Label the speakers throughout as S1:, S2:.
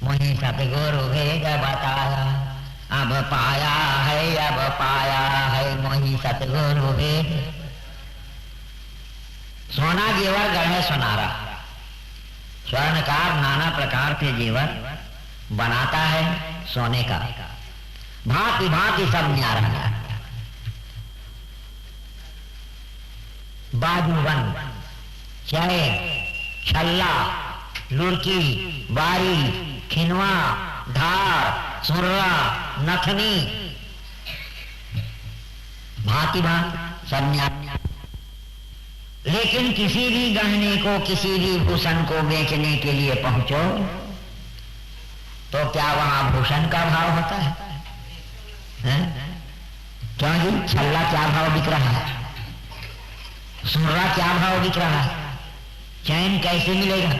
S1: मोहि सतगुरु भेद बताया, अब पाया है मोहि सतगुरु भेद। सोना जेवर गढ़े सुनारा, स्वर्णकार नाना प्रकार के जेवर बनाता है सोने का, भांति भांति सब न्यारा। बाजूबंद, चैन, छल्ला, लुड़की, बारी, खिनवा, धार, सुर्रा, नथनी, भांति भांति सब न्यारा। लेकिन किसी भी गहने को, किसी भी भूषण को बेचने के लिए पहुंचो तो क्या वहां भूषण का भाव होता है? क्यों जी? छल्ला क्या भाव बिक रहा है? सुर्रा क्या भाव बिक रहा है? चैन कैसे मिलेगा?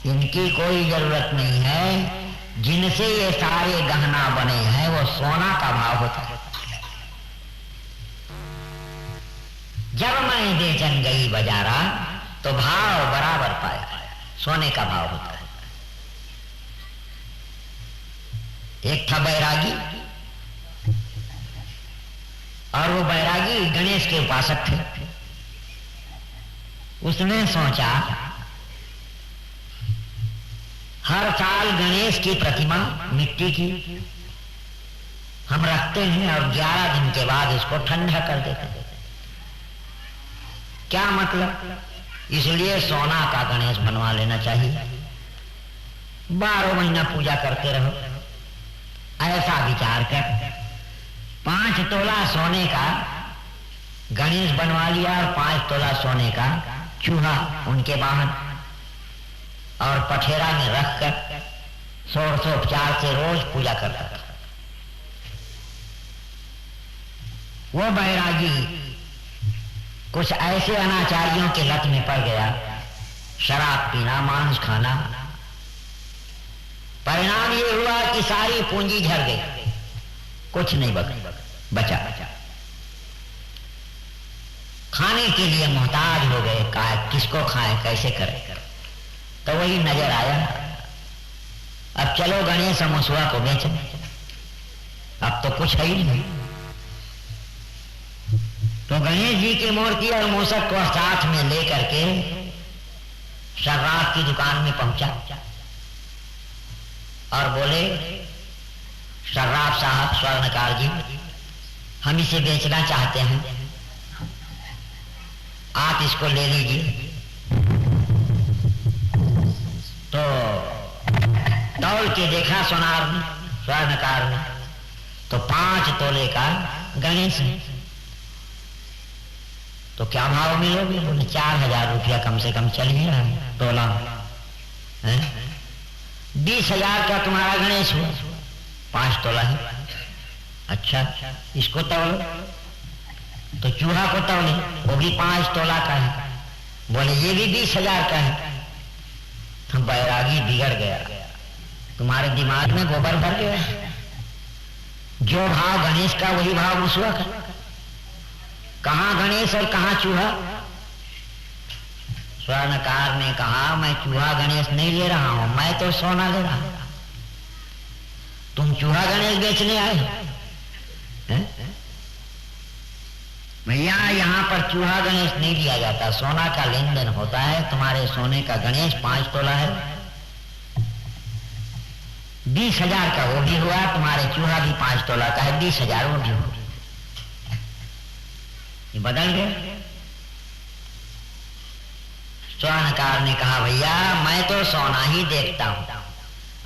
S1: इनकी कोई जरूरत नहीं है। जिनसे ये सारे गहना बने हैं वो सोना का भाव होता है। जब मैं बेचन गई बाजारा तो भाव बराबर पाया, सोने का भाव होता है। एक था बैरागी, और वो बैरागी गणेश के उपासक थे। उसने सोचा हर साल गणेश की प्रतिमा मिट्टी की हम रखते हैं और 11 दिन के बाद इसको ठंडा कर देते हैं। क्या मतलब? इसलिए सोना का गणेश बनवा लेना चाहिए, 12 महीना पूजा करते रहो। ऐसा विचार कर 5 तोला सोने का गणेश बनवा लिया और 5 तोला सोने का चूहा उनके वाहन, और पठेरा में रखकर षोडशोपचार से रोज पूजा करता था। वो बैरागी कुछ ऐसे अनाचारियों के लत में पड़ गया, शराब पीना, मांस खाना। परिणाम ये हुआ कि सारी पूंजी झड़ गई, कुछ नहीं बचा। खाने के लिए मोहताज हो गए, किसको खाएं, कैसे करें? तो वही नजर आया, अब चलो गणेश मुसवा को बेचें, अब तो कुछ है ही नहीं। तो गणेश जी की मूर्ति और मूसक को साथ में लेकर के शर्राफ की दुकान में पहुंचा और बोले, शर्राफ साहब, स्वर्णकार जी, हम इसे बेचना चाहते हैं, आप इसको ले लीजिए। तो तौल के देखा सोनार ने, स्वर्णकार ने, तो 5 तोले का गणेश है। तो क्या भाव मिलोगे? बोले 4000 रुपया कम से कम चल ही रहा है तोला। 20,000 का तुम्हारा गणेश हुआ, 5 तोला है। अच्छा, इसको तौलो। तो चूहा को तौले, वो भी 5 तोला का है। बोले ये भी 20,000 का है। तो बैरागी बिगड़ गया, तुम्हारे दिमाग में गोबर भर गया। जो भाव गणेश का वही भाव मुसवा का। कहां गणेश और कहां चूहा? स्वर्णकार ने कहा, मैं चूहा गणेश नहीं ले रहा हूं, मैं तो सोना ले रहा हूं। तुम चूहा गणेश बेचने आए हैं? भैया, यहां पर चूहा गणेश नहीं लिया जाता, सोना का लेन देन होता है। तुम्हारे सोने का गणेश 5 तोला है, 20,000 का वो भी हुआ, तुम्हारे चूहा भी 5 तोला का है, 20,000 वो भी हुआ। ये बदल गए। स्वर्णकार ने कहा, भैया मैं तो सोना ही देखता हूं,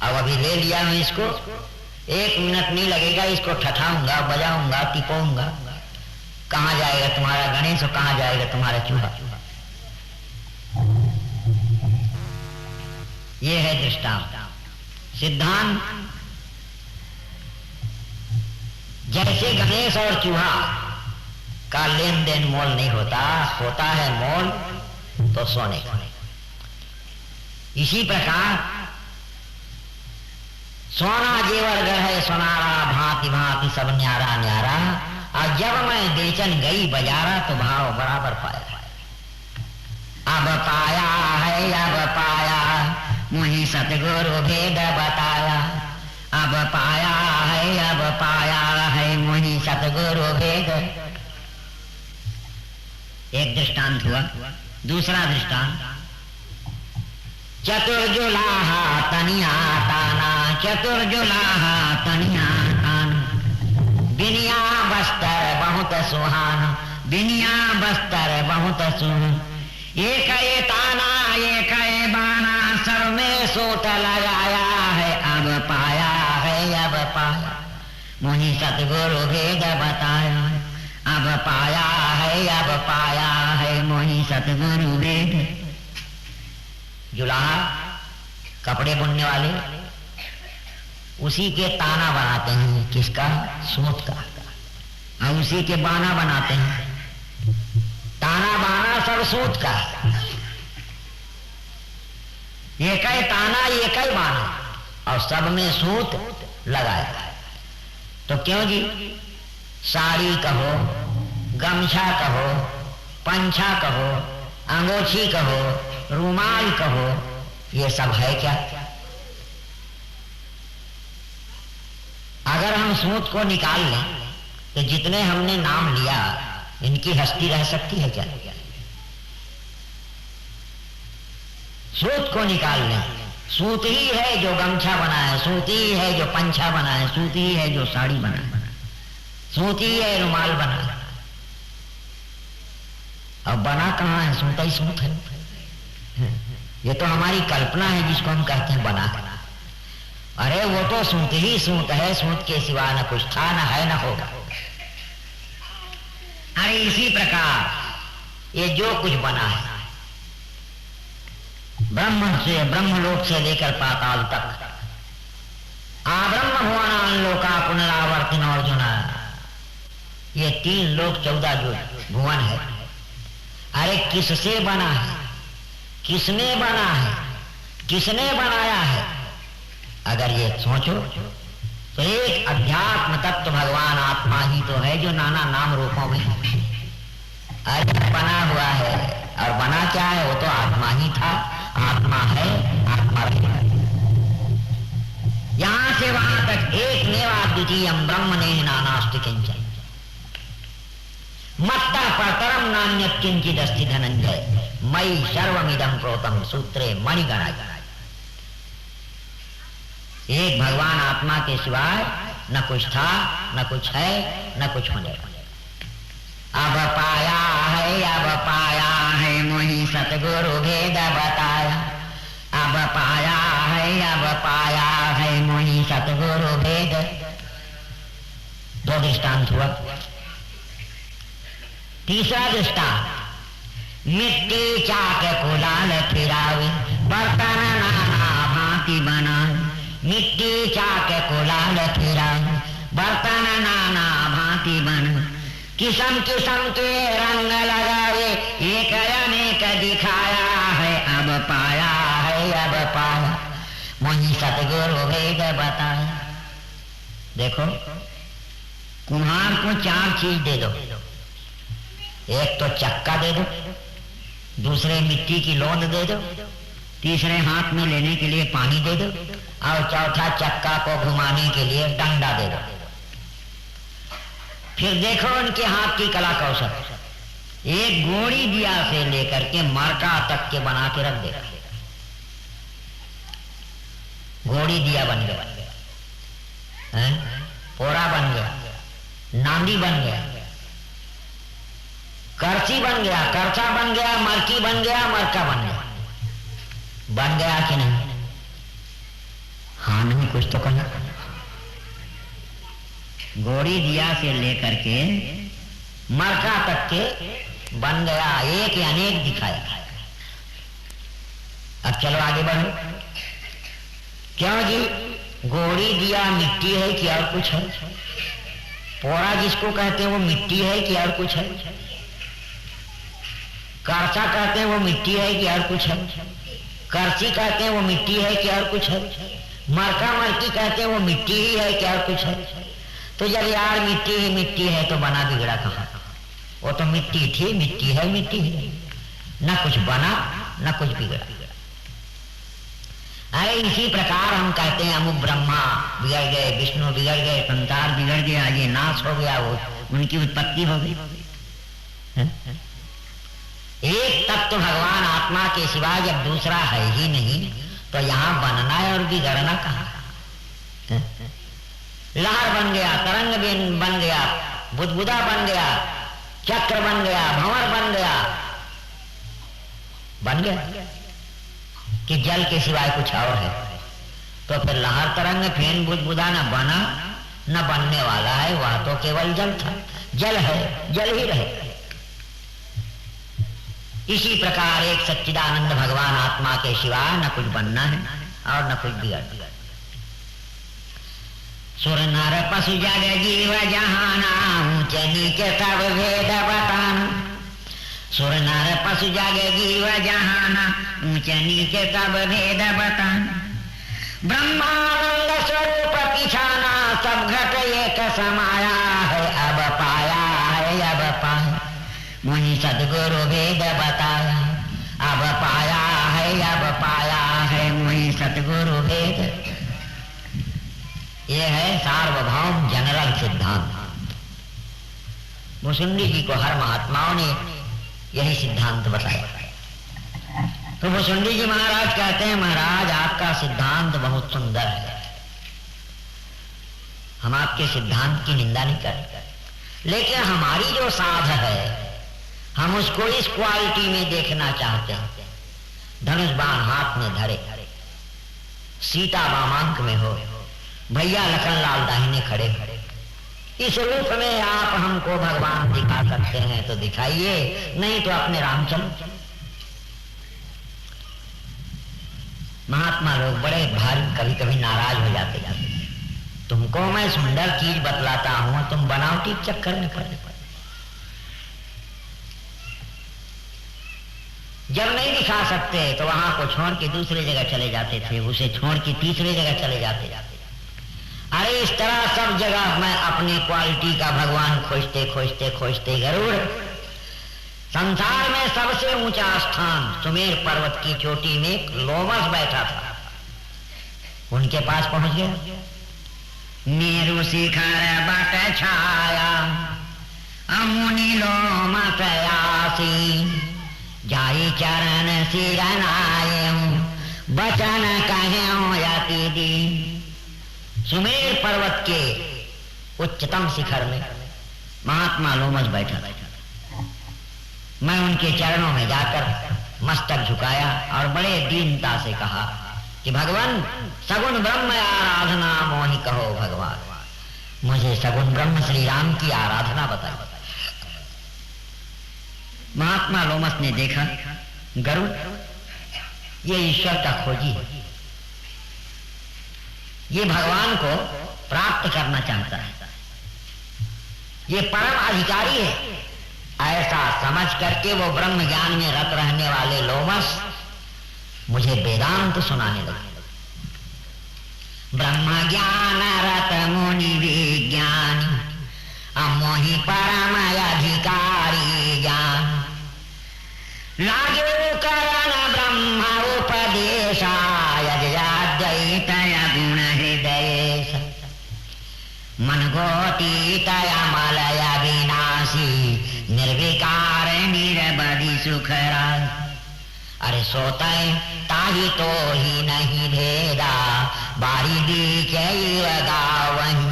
S1: अब अभी ले लिया मैं इसको, 1 मिनट नहीं लगेगा, इसको ठठाऊंगा, बजाऊंगा, टिपोऊंगा। कहां जाएगा तुम्हारा गणेश और कहां जाएगा तुम्हारा चूहा? ये है दृष्टांत, सिद्धांत। जैसे गणेश और चूहा का लेन देन मोल नहीं होता, होता है मोल तो सोने का। इसी प्रकार सोना जेवर गढ़े सुनारा, भांति भांति सब न्यारा न्यारा। और जब मैं बेचन गई बाजारा तो भाव बराबर पाया। अब पाया है, अब पाया मोहि सतगुरु भेद बताया। दृष्टांत हुआ। दूसरा दृष्टांत, चतुर्जुलाहा तनिया ताना, चतुर्जुलाहा तनिया ताना, बिनिया बस्तर बहुत सुहाना, बिनिया बस्तर बहुत सुहाना, एक ये ताना एक ये बाना, सर में सोट लगाया है, अब पाया है, अब पाया, मोही सतगुरु भेद बताया, अब पाया है, अब पाया है, मोही सतगुरु भेद। जुलाहा कपड़े बुनने वाले उसी के ताना बनाते हैं, किसका? सूत का, और उसी के बाना बनाते हैं, ताना बाना सब सूत का, एक ही ताना एक ही बाना, और सब में सूत लगाया। तो क्यों जी? साड़ी कहो, गमछा कहो, पंछा कहो, अंगोछी कहो, रुमाल कहो, ये सब है क्या? अगर हम सूत को निकाल लें तो जितने हमने नाम लिया इनकी हस्ती रह सकती है क्या? सूत को निकाल लें, सूत ही है जो गमछा बना है, सूत ही है जो पंछा बना है, सूत ही है जो साड़ी बना है, सूत ही है रुमाल बना है। अब बना कहाँ है? सूत ही सूत है। ये तो हमारी कल्पना है जिसको हम कहते हैं बना। अरे वो तो सूत ही सूत है, सूत के सिवा न कुछ था, न है, न होगा। अरे इसी प्रकार ये जो कुछ बना है, ब्रह्मलोक से लेकर पाताल तक, आब्रह्म भुवनान लोका पुनरावर्तिन अर्जुना, ये 3 लोक 14 जो भुवन है, अरे किससे बना है? किसने बना है? किसने बनाया है? अगर ये सोचो तो एक अध्यात्म तत्व भगवान आत्मा ही तो है जो नाना नाम रूपों में अरे बना हुआ है। और बना क्या है? वो तो आत्मा ही था, आत्मा है, आत्मा रहेगा। यहां से वहां तक एक नेवा द्वितीयम ब्रह्म ने नानास्ति किंचन, मत्तः परतरम नान्यत् किंचित् अस्ति धनंजय, मयि सर्वमिदं प्रोतम सूत्रे मणिगणा। एक भगवान आत्मा के सिवाय न कुछ था, न कुछ है, न कुछ होने वाला। अब पाया है, अब पाया है, मोहि सतगुरु भेद बताया, अब पाया है, अब पाया है, मोहि सतगुरु भेद। 2 दृष्टांत हुआ। तीसरा दृष्टांत, मिट्टी चाक कुलाल फिरावे, बर्तन नाना भांति बनाए, मिट्टी चाक कुलाल फिरावे, बर्तन नाना भांति बनाए, किस्म किस्म के रंग लगावे, एक अनेक दिखाया है, अब पाया है, अब पाया, मोहि सतगुरु भेद बताया। देखो, कुम्हार को 4 चीज दे दो, एक तो चक्का दे दो, दूसरे मिट्टी की लोंद दे दो, तीसरे हाथ में लेने के लिए पानी दे दो, और चौथा चक्का को घुमाने के लिए डंडा दे दो। फिर देखो उनके हाथ की कला कौशल, एक गोड़ी दिया से लेकर के मरका तक के बना के रख देगा। गोड़ी दिया बन गया, पोरा बन गया, नांदी बन गया, करची बन गया, करचा बन गया, मरकी बन गया, मरका बन गया। बन गया कि नहीं? हाँ नहीं, कुछ तो करना। गोड़ी दिया से लेकर के मरका तक के बन गया, एक या अनेक दिखाया। अब चलो आगे बढ़ो। क्यों जी? गोड़ी दिया मिट्टी है कि और कुछ है? पोरा जिसको कहते हैं वो मिट्टी है कि और कुछ है? करचा कहते हैं वो मिट्टी है कि और कुछ है? करची कहते हैं वो मिट्टी है कि और कुछ है? मरका मरकी कहते हैं वो मिट्टी ही है कि और कुछ है? तो जब यार मिट्टी ही मिट्टी है तो बना बिगड़ा कहाँ? वो तो मिट्टी थी, मिट्टी है, मिट्टी है, न कुछ बना न कुछ बिगड़ा। अरे इसी प्रकार हम कहते हैं अमुक ब्रह्मा बिगड़ गए, विष्णु बिगड़ गए, संसार बिगड़ गया, ये नाश हो गया, वो उनकी उत्पत्ति हो गई। एक तत्व भगवान आत्मा के सिवा जब दूसरा है ही नहीं तो यहाँ बनना है और बिगड़ना कहाँ? लहर बन गया, तरंग बन गया, बुदबुदा बन गया, चक्र बन गया, भंवर बन गया कि जल के सिवाय कुछ और है। तो फिर लहर तरंग फेन बुदबुदा न बना न बनने वाला है, वह तो केवल जल था। जल है, जल ही रहे। इसी प्रकार एक सच्चिदानंद भगवान आत्मा के सिवा न कुछ बनना है और न कुछ बिगड़ना। सुर नर पशु जग जीव जहाना, ऊंचे नीचे सब भेद बताना। सुर नर पशु जग जीव जहाना, ऊंचे नीचे सब भेद बताना। ब्रह्मानंद स्वरूप पिछाना, सब घट एक समाया है, अब पाया है, अब पाया। मुनि सदगुरु भेद बताया, अब पाया है, अब पाया है, मुनि सदगुरु भेद। ये है सार्वभौम जनरल सिद्धांत। मुसुंडी जी को हर महात्माओं ने यही सिद्धांत बताया। तो मुसुंडी जी महाराज कहते हैं, महाराज आपका सिद्धांत बहुत सुंदर है, हम आपके सिद्धांत की निंदा नहीं करते, लेकिन हमारी जो साध है हम उसको इस क्वालिटी में देखना चाहते हैं। धनुष बाण हाथ में धरे, सीता वामांक में हो, भैया लखनलाल दाहिने खड़े खड़े, इस रूप में आप हमको भगवान दिखा सकते हैं तो दिखाइए, नहीं तो अपने राम चलो। महात्मा लोग बड़े भारी कभी कभी नाराज हो जाते जाते, तुमको मैं सुंदर चीज बतलाता हूं, तुम बनावटी चक्कर में पड़े। जब नहीं दिखा सकते तो वहां को छोड़ के दूसरे जगह चले जाते थे, उसे छोड़ के तीसरे जगह चले जाते जाते। अरे इस तरह सब जगह मैं अपनी क्वालिटी का भगवान खोजते खोजते खोजते जरूर संसार में सबसे ऊंचा स्थान सुमेर पर्वत की चोटी में लोमस बैठा था, उनके पास पहुंच गया। मेरु शिखर बट छाया, अमुनि लोमस आसी, जाई चरण सिरनाए, बचन कहे यति दी। सुमेर पर्वत के उच्चतम शिखर में महात्मा लोमस बैठा था। मैं उनके चरणों में जाकर मस्तक झुकाया और बड़े दीनता से कहा कि भगवान सगुण ब्रह्म आराधना मोहि कहो भगवान, मुझे सगुण ब्रह्म श्री राम की आराधना बताई। महात्मा लोमस ने देखा गरुड़ ये ईश्वर का खोजी है, ये भगवान को प्राप्त करना चाहता है, ये परम अधिकारी है। ऐसा समझ करके वो ब्रह्म ज्ञान में रत रहने वाले लोमस मुझे वेदांत सुनाने लगे। ब्रह्म ज्ञान रत मुनि विज्ञानी, अमोहि परम अधिकारी ज्ञान। लागे करण ब्रह्म उपदेशाय, जयाद्वैतय गुण हृदय, मनगोतीतय मलय विनाशी, निर्विकार निरबधि सुखराय। अरे सोते ताही तो ही नहीं भेदा, बारी दीखे गावही।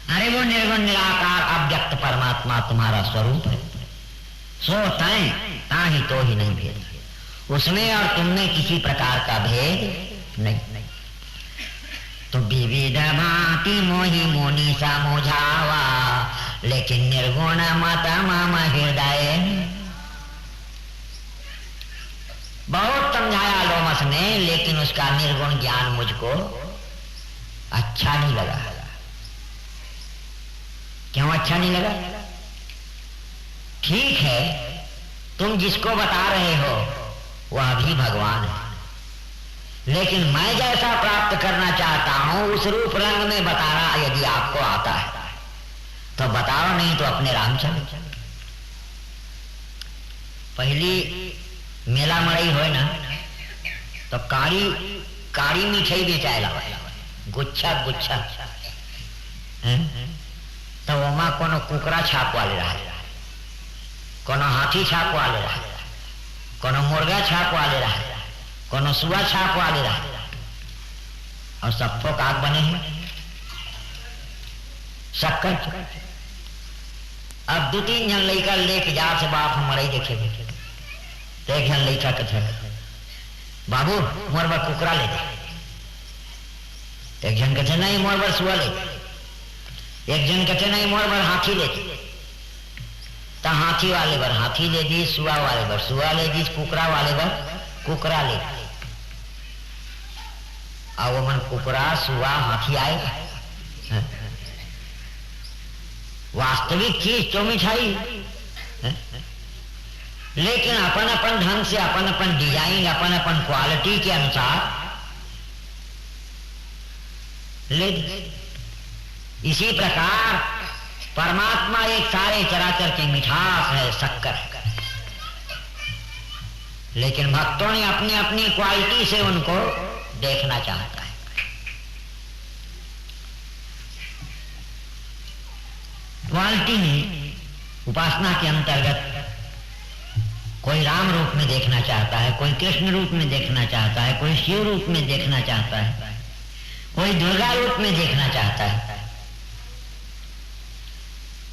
S1: अरे वो निर्गुण निराकार अव्यक्त परमात्मा तुम्हारा स्वरूप है, सोते ताही तो ही नहीं भेद, उसमें और तुमने किसी प्रकार का भेद नहीं। तो विविध भांति मोहि मुनि समझावा, लेकिन निर्गुण मत मम हृदय। बहुत समझाया लोमस ने, लेकिन उसका निर्गुण ज्ञान मुझको अच्छा नहीं लगा। क्यों अच्छा नहीं लगा? ठीक है, तुम जिसको बता रहे हो वह भी भगवान है, लेकिन मैं जैसा प्राप्त करना चाहता हूं उस रूप रंग में बताना यदि आपको आता है तो बताओ, नहीं तो अपने राम चलो। पहली मेला मड़ई हो ना तो कारी मिठाई बेचाएला, गुच्छा गुच्छा तो ओमा कोनो कुकरा छाप वाले रहा, कोनो हाथी छाप वाले रहा, कोनो मुर्गा छाप वाले रहा, कोनो सुआ छाप वाले रहा, और सब तो काग बने हैं शक्कर। अब 2-3 जन लड़का लेके जा से बाप मरई देखे तो एक जन लड़का कथे बाबू मोर बर कुकरा ले दे, एक जन कथे नहीं मोर बर सुआ ले, एक जन कथे नहीं मोर बर हाथी ले दे। तो हाथी वाले बर हाथी ले दी, सुआ वाले बर सुआ ले दी, कुकरा वाले बर कुकरा ले दी। और वो मन कुकरा सुआ हाथी आएगा, वास्तविक चीज तो मिठाई, लेकिन अपन अपन ढंग से, अपन अपन डिजाइन, अपन अपन क्वालिटी के अनुसार ले दी। इसी प्रकार परमात्मा एक सारे चराचर की मिठास है, शक्कर है, लेकिन भक्तों ने अपनी अपनी क्वालिटी से उनको देखना चाहता है। क्वालिटी उपासना के अंतर्गत कोई राम रूप में देखना चाहता है, कोई कृष्ण रूप में देखना चाहता है, कोई शिव रूप में देखना चाहता है, कोई दुर्गा रूप में देखना चाहता है।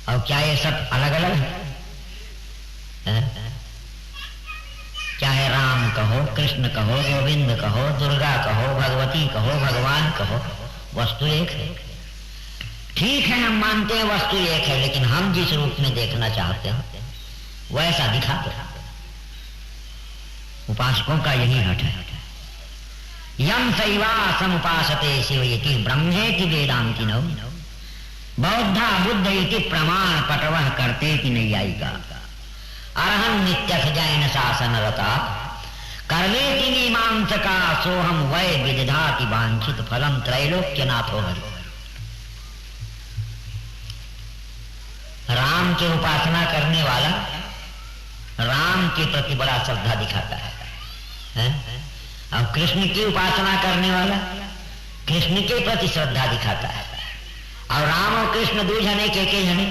S1: और क्या ये सब अलग अलग है? चाहे राम कहो, कृष्ण कहो, गोविंद कहो, दुर्गा कहो, भगवती कहो, भगवान कहो, वस्तु एक है। ठीक है, हम मानते हैं वस्तु एक है, लेकिन हम जिस रूप में देखना चाहते हैं वैसा दिखाते हैं। उपासकों का यही हट है। यम शैवासम उपासते शिवयति ब्रह्मेति वेदांति नौ बौद्धा बुद्ध इति प्रमाण पटवह करते कि नैयायिका अरहं नित्यथ जैन शासन रता कर्मेति मीमांसका सोहम वै विदधाति वांछित फलम त्रैलोक्यनाथो हरि। राम की उपासना करने वाला राम के प्रति बड़ा श्रद्धा दिखाता है, और कृष्ण की उपासना करने वाला कृष्ण के प्रति श्रद्धा दिखाता है। और राम और कृष्ण दो जने के जने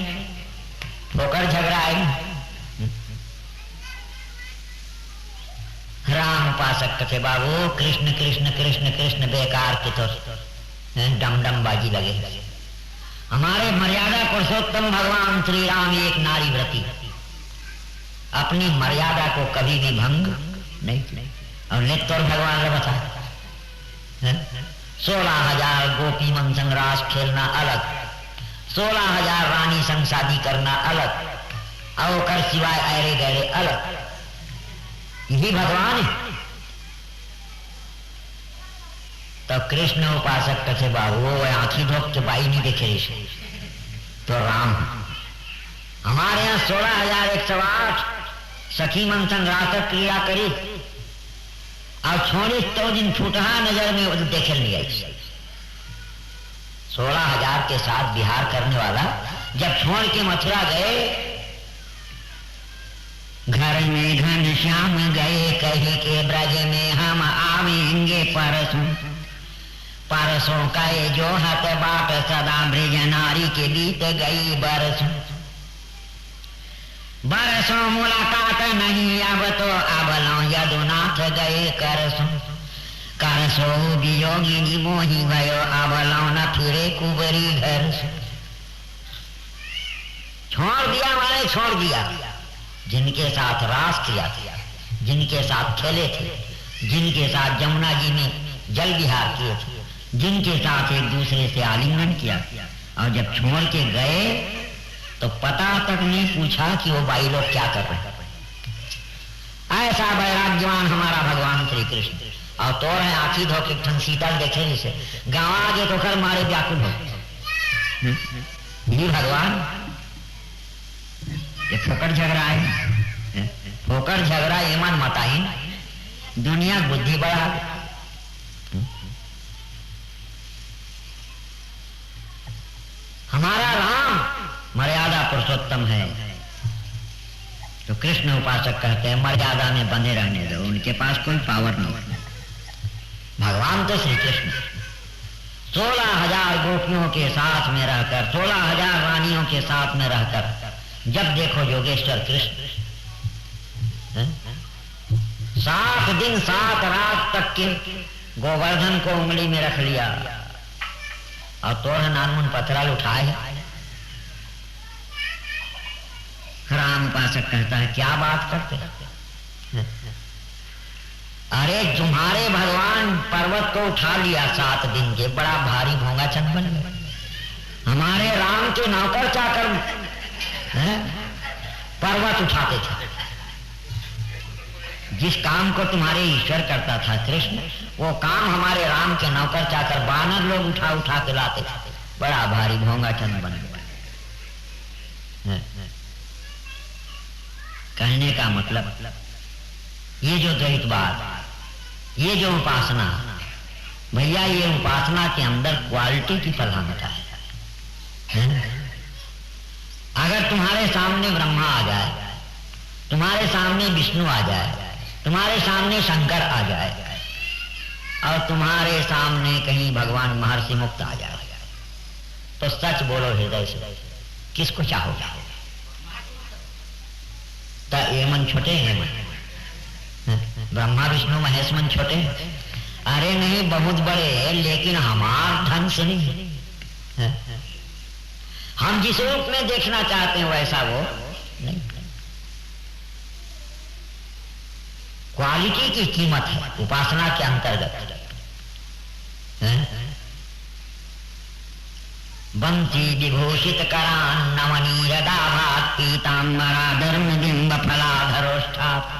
S1: होकर झगड़ा है। राम उपासक कथे बाबू कृष्ण कृष्ण कृष्ण कृष्ण बेकार के तो डम डम बाजी लगे। हमारे मर्यादा पुरुषोत्तम भगवान श्री राम एक नारी व्रती, अपनी मर्यादा को कभी भी भंग नहीं। और नेत्र भगवान ने बताया 16,000 गोपी मन संग रास खेलना अलग, 16,000 रानी संग शादी करना अलग, और कर सिवाय अरे गहरे अलग। यही भगवान है। तो कृष्ण उपासक कथे बाबू वो आंखी धोक के बाई नहीं देखे तो राम। हमारे यहाँ 16,108 सखी मन संग रास क्रिया करी और छोड़ी तो दिन फुटहा नजर में देखे नहीं आई। 16,000 के साथ विहार करने वाला जब छोड़ के मथुरा गए, घर में घन श्याम गए कही के ब्रज में हम आवेंगे परसों, परसों का ये जो हत बाट सदा ब्रज नारी के बीत गई बरसों, बरसों मुलाकात नहीं अब तो अबलों यदुनाथ गए करसों, करसो वियोगिनी मोही भयो अबलों न फिरे कुबरी घर से। छोड़ दिया माने छोड़ दिया। जिनके साथ रास किया था, जिनके साथ खेले थे, जिनके साथ जमुना जी में जल विहार किए थे, जिनके साथ एक दूसरे से आलिंगन किया, और जब छोड़ के गए तो पता तक नहीं पूछा कि वो भाई लोग क्या कर रहे हैं। ऐसा वैराग्यवान हमारा भगवान श्री कृष्ण। और तो है आंखी धो के ठन शीतल देखे जिसे गाँव आगे तो कर मारे व्याकुल हो। ये भगवान ये फोकट झगड़ा है, फोकट झगड़ा ये मन मताही दुनिया बुद्धि बढ़ा। हमारा राम मर्यादा पुरुषोत्तम है, तो कृष्ण उपासक कहते हैं मर्यादा में बंधे रहने दो, उनके पास कोई पावर नहीं। भगवान तो श्री कृष्ण 16,000 गोपियों के साथ में रहकर, 16,000 रानियों के साथ में रहकर, जब देखो योगेश्वर कृष्ण 7 दिन 7 रात तक के गोवर्धन को उंगली में रख लिया और तोड़ नानमुन पथराल उठाए। राम उपासक कहता है क्या बात करते, अरे तुम्हारे भगवान पर्वत को उठा लिया 7 दिन के, बड़ा भारी भोंगा चंद बन गया। हमारे राम के नौकर चाकर पर्वत उठाते थे। जिस काम को तुम्हारे ईश्वर करता था कृष्ण, वो काम हमारे राम के नौकर चाकर बानर लोग उठा उठा के लाते थे। बड़ा भारी भोंगा चंद बन गया। कहने का मतलब ये जो द्वैतवाद, ये जो उपासना, भैया ये उपासना के अंदर क्वालिटी की प्रधानता है। अगर तुम्हारे सामने ब्रह्मा आ जाए, तुम्हारे सामने विष्णु आ जाए, तुम्हारे सामने शंकर आ जाए और तुम्हारे सामने कहीं भगवान महर्षि मुक्त आ जाए, तो सच बोलो हृदय से किसको चाहोगे? तो ये मन छोटे हैं, ब्रह्मा विष्णु महेश मन छोटे? अरे नहीं, बहुत बड़े हैं, लेकिन हमार ढंग से नहीं। हम जिस रूप में देखना चाहते हैं वैसा वो नहीं। क्वालिटी की कीमत है उपासना के अंतर्गत। बंसी विभूषित करान नवनीरदाभात पीताम्बराधर्मबिंब फलाधरोष्ठात्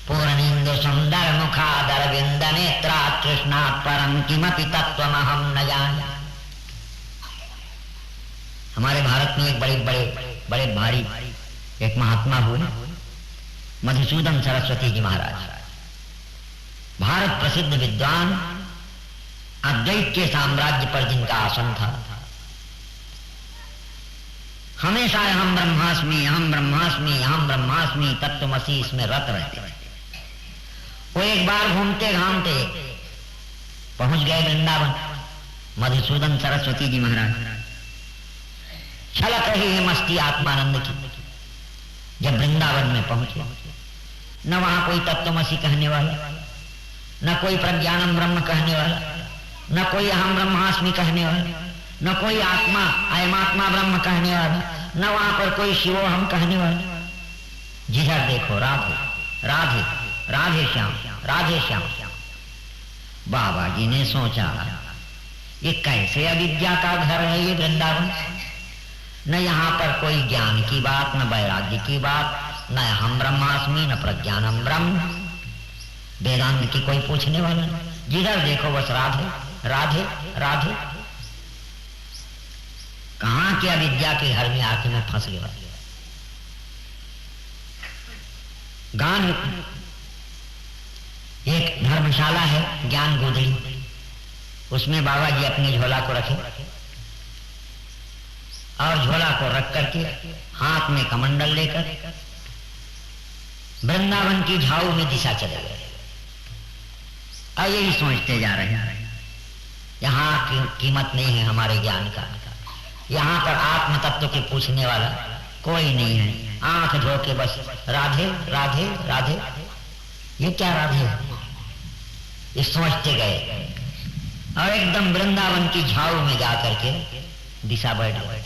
S1: पूर्णेन्दु सुंदर मुखादर विंद नेत्रात् कृष्णात् परम किमपि तत्त्वमहं न जाने। हमारे भारत में एक बड़े भारी एक महात्मा हुए, मधुसूदन सरस्वती जी महाराज, भारत प्रसिद्ध विद्वान, अद्वैत के साम्राज्य पर जिनका आसन था। हमेशा हम ब्रह्मास्मि हम ब्रह्मास्मि हम ब्रह्मास्मि तत्त्वमसि इसमें रत रहते। वो एक बार घूमते घामते पहुंच गए वृंदावन, मधुसूदन सरस्वती जी महाराज। छलक रही है मस्ती आत्मानंद की। जब वृंदावन में पहुंचे, न वहां कोई तत्त्वमसि कहने वाला, न कोई प्रज्ञानम ब्रह्म कहने वाला, न कोई अहम ब्रह्मास्मि कहने वाला, न कोई आत्मा अयमात्मा ब्रह्म कहने वाला, न वहां पर कोई शिवो हम कहने वाला। जिधर देखो राधे राधे राधे श्याम राधे श्याम। बाबा जी ने सोचा ये कैसे अविद्या का घर है ये वृंदावन। न यहाँ पर कोई ज्ञान की बात, न वैराग्य की बात, न हम ब्रह्मास्मि न प्रज्ञानम ब्रह्म, वेदांत की कोई पूछने वाला नहीं। जिधर देखो बस राधे राधे राधे। कहाँ के अविद्या के घर में आके मैं फंस गया। गान एक धर्मशाला है ज्ञान गोदड़ी, उसमें बाबा जी अपने झोला को रखे और झोला को रख करके हाथ में कमंडल लेकर वृंदावन की झाऊ में दिशा चले गए। और यही सोचते जा रहे हैं यहाँ की कीमत नहीं है हमारे ज्ञान का, यहाँ पर आत्म तत्व के पूछने वाला कोई नहीं है। आंख धो के बस राधे राधे राधे। ये क्या राधे है ये सोचते गए और एकदम वृंदावन की झाऊ में जाकर के दिशा बैठ गए।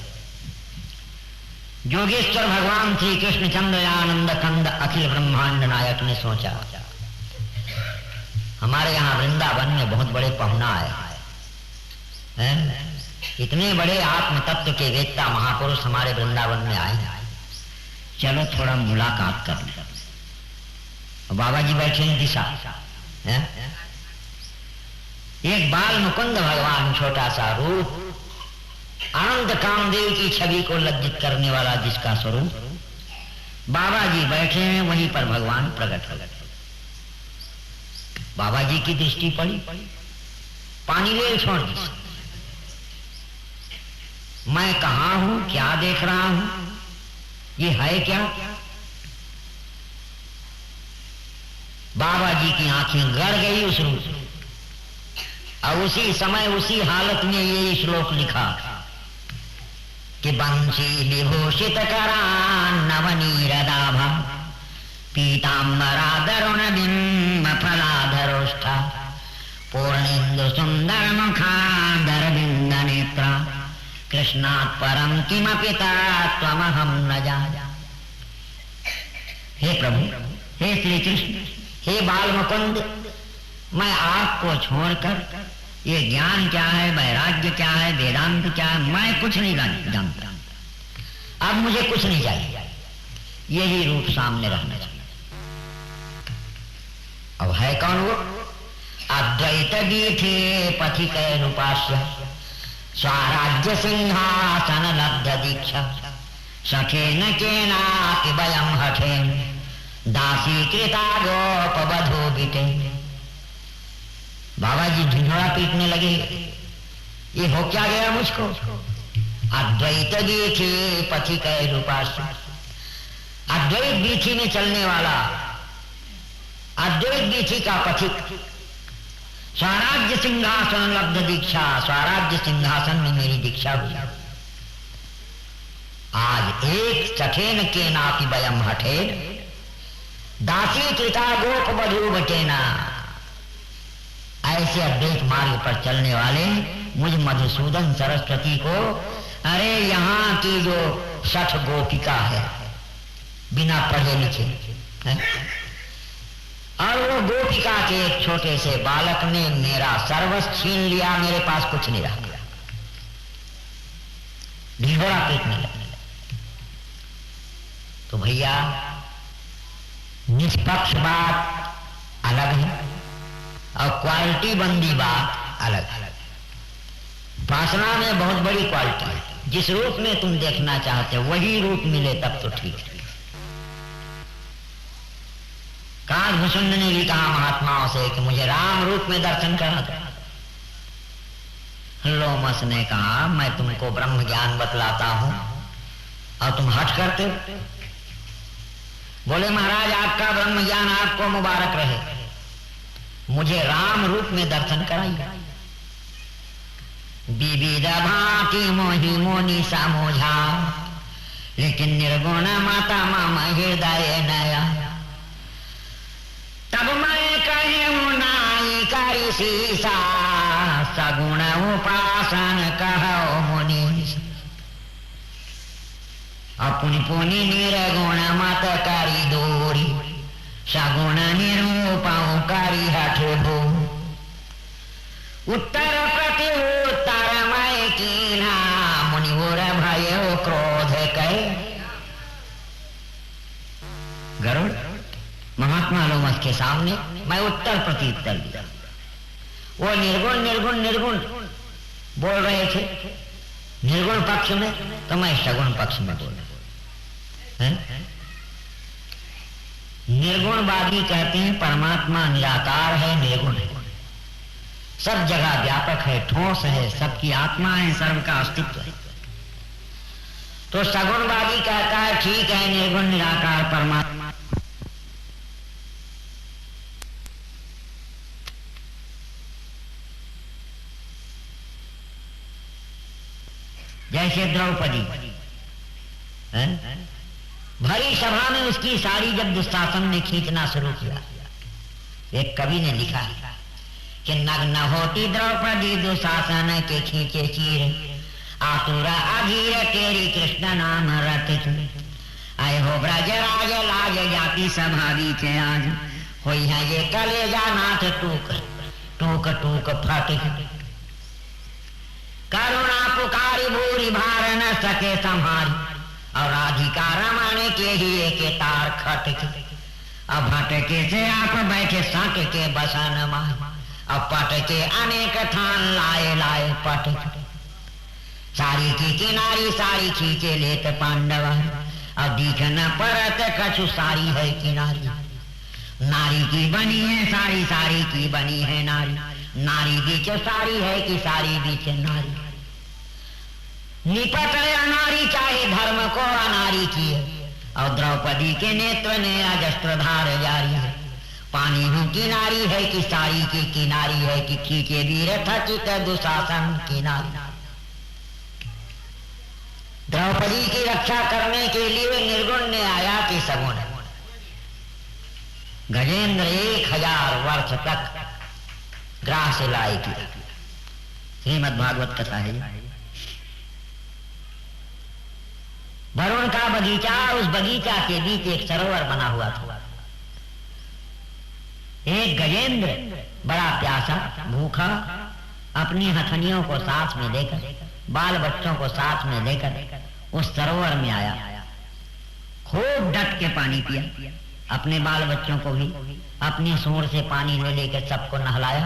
S1: जोगेश्वर भगवान श्री कृष्ण चंद्र आनंद कंद अखिल ब्रह्मांड नायक ने सोचा हमारे यहाँ वृंदावन में बहुत बड़े पहुना आए हैं, इतने बड़े आत्म तत्व के वेत्ता महापुरुष हमारे वृंदावन में आए, चलो थोड़ा मुलाकात कर ले। बाबा जी बैठे हैं दिशा है? एक बाल मुकुंद भगवान छोटा सा रूप, आनंद कामदेव की छवि को लज्जित करने वाला जिसका स्वरूप, बाबा जी बैठे हैं वहीं पर भगवान प्रकट हो गए। बाबा जी की दृष्टि पड़ी, पानी ले छोड़ दी। मैं कहां हूं, क्या देख रहा हूं, ये है क्या? बाबा जी की आंखें गड़ गई उस रूप, और उसी समय उसी हालत में ये श्लोक लिखा कि बंसी विभूषित करान नवनीरदाभा पीताम्बराधरुणबिम्ब फलाधरोष्ठा पूर्णेन्दु सुंदर मुखाधरबिंद नेत्रा कृष्णात् परम किमपि त्वमहं न जाने। हे प्रभु, हे श्री कृष्ण, हे बाल मुकुंद, मैं आपको छोड़कर ये ज्ञान क्या है, वैराग्य क्या है, वेदांत क्या है, मैं कुछ नहीं जानता। अब मुझे कुछ नहीं चाहिए, यही रूप सामने रहना चाहिए। अब है कौन वो? अद्वैत गीथे पथिक रूपास्य स्वराज्य सिंहासन लब्ध दीक्षा सखेन केनापि वयं हठेन दासी कृता गोप बधो बीते। बाबा जी झुंझुड़ा पीटने लगे, ये हो क्या गया मुझको? अद्वैत गीथे पथिक रूपास्य, अद्वैत वीथी में चलने वाला, अद्वैत वीथी का पथिक, स्वराज्य सिंहासन लब्ध दीक्षा, स्वराज्य सिंहासन में मेरी दीक्षा हुई। आज एक सखेन के नापि वयम हठेन दासी कृता गोप बधू बटेना। ऐसे अद्वैत मार्ग पर चलने वाले मुझ मधुसूदन सरस्वती को, अरे यहाँ की जो 60 गोपिका है बिना पढ़े लिखे है? और वो गोपिका के एक छोटे से बालक ने मेरा सर्वस्व छीन लिया, मेरे पास कुछ नहीं रहा, ढिढोरा पीटने लगे। तो भैया निष्पक्ष बात अलग है और क्वालिटी बंदी बात अलग है। उपासना में बहुत बड़ी क्वालिटी है, जिस रूप में तुम देखना चाहते हो वही रूप मिले तब तो ठीक है। कालभूषण ने भी कहा महात्माओं से कि मुझे राम रूप में दर्शन करा दो। लोमस ने कहा मैं तुमको ब्रह्म ज्ञान बतलाता हूं और तुम हट करते हो। बोले महाराज आपका ब्रह्म ज्ञान आपको मुबारक रहे, मुझे राम रूप में दर्शन कराइए। विविध भांति मोहि मोनि समोझा लेकिन निर्गुण माता माम हृदय नया। तब मैं कहूँ नाई करी सीसा सगुण उपासन कहो मुनि। अपनी पुनि निर्गुण मत करी दूरी सगुण निरूपऊ करी हठ हो। उत्तर प्रति उत्तर मैं कीना मुनि उर भयो क्रोध कहे। गरुड़ महात्मा लोमस के सामने मैं उत्तर प्रति उत्तर दिया। वो निर्गुण निर्गुण निर्गुण बोल रहे थे निर्गुण पक्ष में, तो मैं सगुण पक्ष में बोल रहा। निर्गुणवादी कहते हैं परमात्मा निराकार है, निर्गुण है, सब जगह व्यापक है, ठोस है, सबकी आत्मा है, सर्व का अस्तित्व है। तो सगुणवादी कहता है ठीक है निर्गुण निराकार परमात्मा। जैसे द्रौपदी भरी सभा में उसकी साड़ी जब दुशासन ने खींचना शुरू किया, एक कवि ने लिखा कि नग्न होती द्रौपदी दुशासन के खींचे चीर आतुरा अधीर तेरी कृष्ण नाम रट। आए हो ब्रज राज लाज जाति सभा बीचे आज होई है ये कलेजा नाथ टूक टूक टूक फट। करुणा पुकारी भूरी भार न सके संहारी और राधिका रमण के ही एक तार खटके। अब भटके से आप बैठे सट के बसन मार अब पटके अनेक थान लाए लाए पटके। सारी की किनारी सारी खींचे लेत पांडव अब दीख न परत कछु सारी है किनारी। नारी की बनी है सारी सारी की बनी है नारी। नारी बीच सारी है कि सारी बीच नारी। निपट अनारी चाहे धर्म को अनारी की है और द्रौपदी के नेत्र ने अजस्त्रधार जारी है। पानी हूँ किनारी है कि सारी की किनारी है कि खींचे वीर थकित दुशासन किनारी। द्रौपदी की रक्षा करने के लिए निर्गुण ने आया कि सगुण। गजेंद्र 1000 वर्ष तक ग्राह से लाई किया। श्रीमद् भागवत कथा है। वरुण का बगीचा, उस बगीचा के बीच एक सरोवर बना हुआ था। एक गजेंद्र बड़ा प्यासा भूखा अपनी हथनियों को साथ में लेकर, बाल बच्चों को साथ में लेकर उस सरोवर में आया। खूब डट के पानी पिया, अपने बाल बच्चों को भी अपनी सूंड से पानी ले लेकर सबको नहलाया।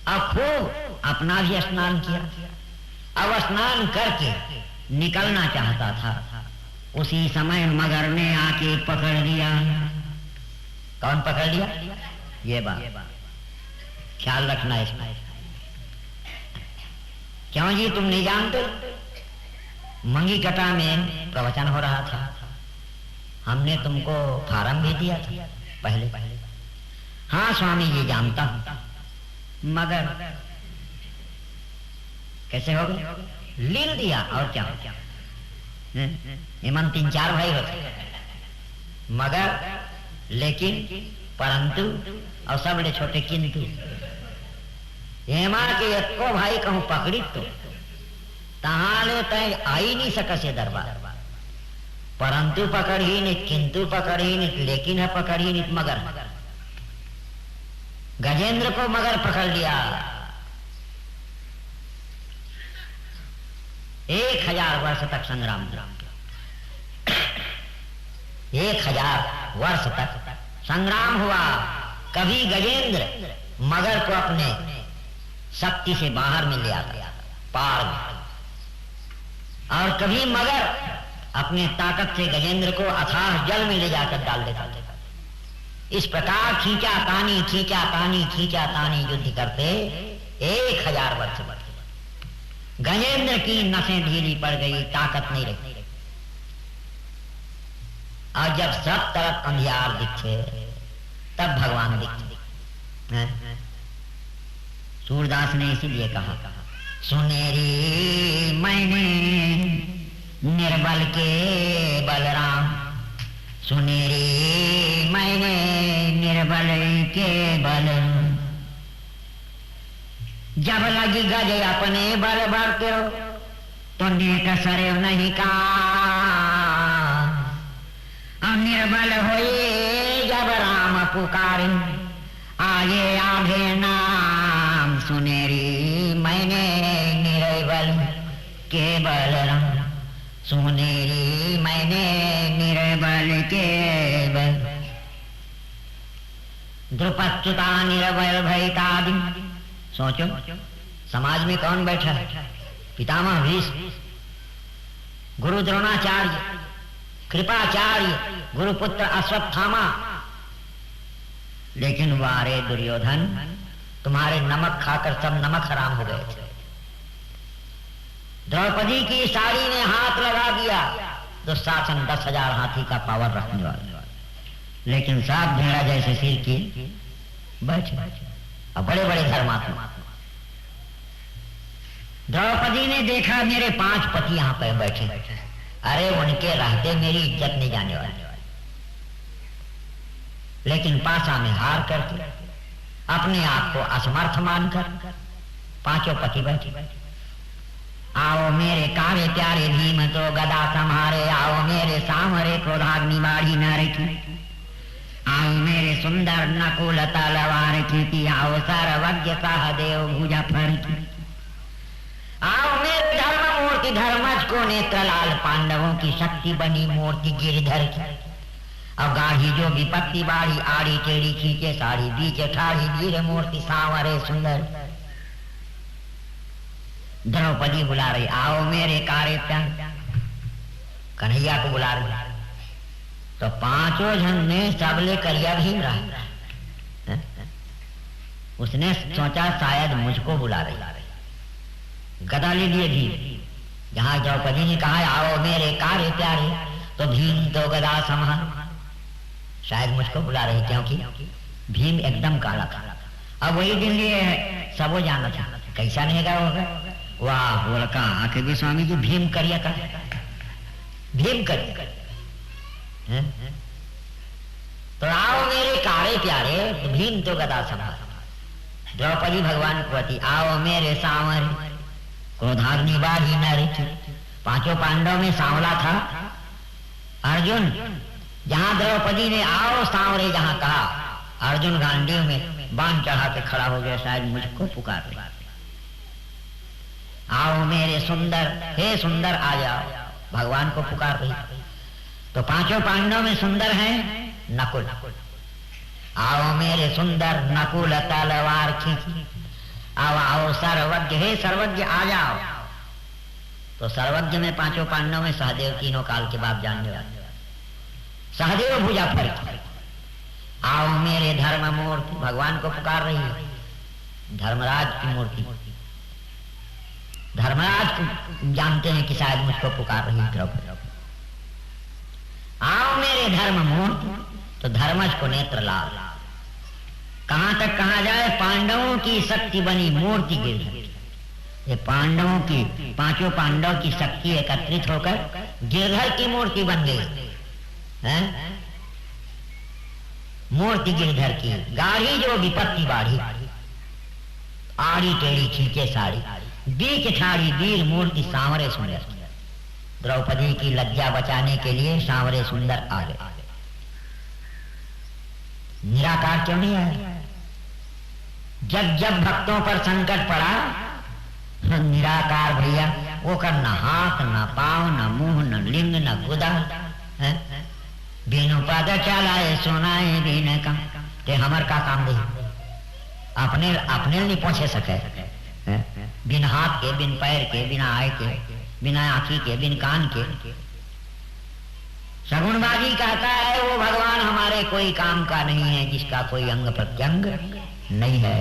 S1: अब खूब अपना भी स्नान किया। अब स्नान करके निकलना चाहता था, उसी समय मगर ने आके पकड़ लिया। कौन पकड़ लिया? ये बात ख्याल रखना इसमें। क्यों जी, तुम नहीं जानते? मंगी कटा में प्रवचन हो रहा था, हमने तुमको फार्म भी दिया था पहले। हाँ स्वामी जी जानता हूं, मगर कैसे हो गए? लील दिया और क्या? इमन 3-4 भाई होते, मगर लेकिन परंतु और सब ले छोटे किंतु। हेमा के एको भाई कहूं पकड़ी तो तहां ले तय आई नहीं सका से दरबार। परंतु पकड़ ही नहीं, किंतु पकड़ ही नहीं, लेकिन है पकड़ ही नहीं। मगर गजेंद्र को मगर पकड़ लिया। 1000 वर्ष तक संग्राम हुआ। 1000 वर्ष तक संग्राम हुआ। कभी गजेंद्र मगर को अपने शक्ति से बाहर में ले आता पार में, और कभी मगर अपने ताकत से गजेंद्र को अथाह जल में ले जाकर डाल देता। इस प्रकार खींचा तानी खींचा तानी खींचा तानी युद्ध करते 1000 वर्ष बढ़। गजेंद्र की नसें ढीली पड़ गई, ताकत नहीं रही। और जब सब तरफ अंधियार दिखे तब भगवान दिखे। सूरदास ने इसीलिए कहा, सुनेरी मैंने निर्बल के बलराम, सुनेरी मैंने निर्बल के बल, जब लगी गज अपने बल बढ़ते हो तो नेक सरे नहीं का, और निर्बल होए जब राम पुकारे आगे आगे नाम, सुनेरी मैंने निर्बल के बलराम, सुनेरी मैंने निर्बल के बल, द्रुपदच्युता निर्बल भयतादि। सोचो समाज में कौन बैठा है? पितामह भीष्म, गुरु द्रोणाचार्य, कृपाचार्य, गुरुपुत्र अश्वत्थामा। लेकिन वारे दुर्योधन, तुम्हारे नमक खाकर सब नमक हराम हो गए थे। द्रौपदी की साड़ी ने हाथ लगा दिया, दुशासन 10,000 हाथी का पावर रखने वाला, लेकिन सात भेड़ा जैसे सिर किए बैठे। और बड़े बड़े धर्मात्मा। द्रौपदी ने देखा मेरे 5 पति यहां पर बैठे, अरे उनके रहते मेरी इज्जत नहीं जाने वाली। लेकिन पासा में हार करके अपने आप को असमर्थ मानकर 5 पति बैठे। आओ मेरे कारे प्यारे भीम तो गदा संहारे, आओ मेरे सामरे क्रोधाग्नि बाढ़ी न रखी, आओ मेरे सुंदर नकुल तलवार की, आओ सर्वज्ञ सहदेव भुजा फर की, आओ मेरे धर्म मूर्ति धर्मज को नेत्रलाल पांडवों की शक्ति बनी मूर्ति गिरधर की, और गाढ़ी जो विपत्ति बाढ़ी आड़ी टेढ़ी खींचे साड़ी बीच ठाड़ी वीर मूर्ति सांवरे सुंदर। द्रौपदी बुला रही, आओ मेरे कारे प्यार, कन्हैया को बुला रही। तो 5 जन ने सबले करिया भीम रहा। उसने सोचा शायद मुझको बुला रही, गदा ले लिए भीम। जहां द्रौपदी ने कहा आओ मेरे कारे प्यारे, तो भीम तो गदा संभाल, शायद मुझको बुला रही, क्योंकि भीम एकदम काला था। अब वही दिन लिए सबो जाना था, कैसा नहीं गा होगा। वाह बोलका आके भी स्वामी जी भीम करिया का, भीम करिया तो आओ मेरे काले प्यारे, भीम तो गदा संभाल। द्रौपदी भगवान कुवती, आओ मेरे सांवर, क्रोधाग्नि बाही नर। पांचों पांडव में सांवला था अर्जुन। जहां द्रौपदी ने आओ सांवरे जहां कहा, अर्जुन गांडीव में बाण चढ़ा के खड़ा हो गया, शायद मुझको पुकार रहे। आओ मेरे सुंदर, हे सुंदर आ जाओ, भगवान को पुकार रही। तो पांचों पांडव में सुंदर हैं नकुल। आओ मेरे सुंदर नकुल तलवार खींची, आओ आओ सर्वज्ञ, हे सर्वज्ञ आ जाओ। तो सर्वज्ञ में पांचों पांडव में सहदेव, तीनों काल के बाप जानने वाले। सहदेव भुजा फर, आओ मेरे धर्म मूर्ति, भगवान को पुकार रही है, धर्मराज की मूर्ति। धर्मराज को जानते हैं कि शायद मुझको पुकार रही द्रौपदी। आओ मेरे धर्म मूर्ति, तो धर्मज को नेत्र लाल। कहां तक कहा जाए, पांडवों की शक्ति बनी मूर्ति गिरधर। ये पांडवों की, पांचों पांडव की शक्ति एकत्रित होकर गिरधर की मूर्ति बन गई है। मूर्ति गिरधर की, गाढ़ी जो विपत्ति बाढ़ी, आड़ी टेढ़ी खींचे साड़ी, बीच ठाड़ी वीर मूर्ति सांवरे सुंदर। द्रौपदी की लज्जा बचाने के लिए सांवरे सुंदर आ गए। निराकार क्यों नहीं आया? जब जब भक्तों पर संकट पड़ा, निराकार भैया वो कर न हाथ न पांव न मुंह न लिंग न गुदा, बिनु पद चलाए सुनाए बिन का, ते हमर का काम दे, अपने अपने नहीं पहुंचे सके। बिन हाथ के, बिन पैर के, बिना आय के, बिना आंखी के, बिन कान के। सगुणबाजी कहता है वो भगवान हमारे कोई काम का नहीं है, जिसका कोई अंग प्रत्यंग नहीं है।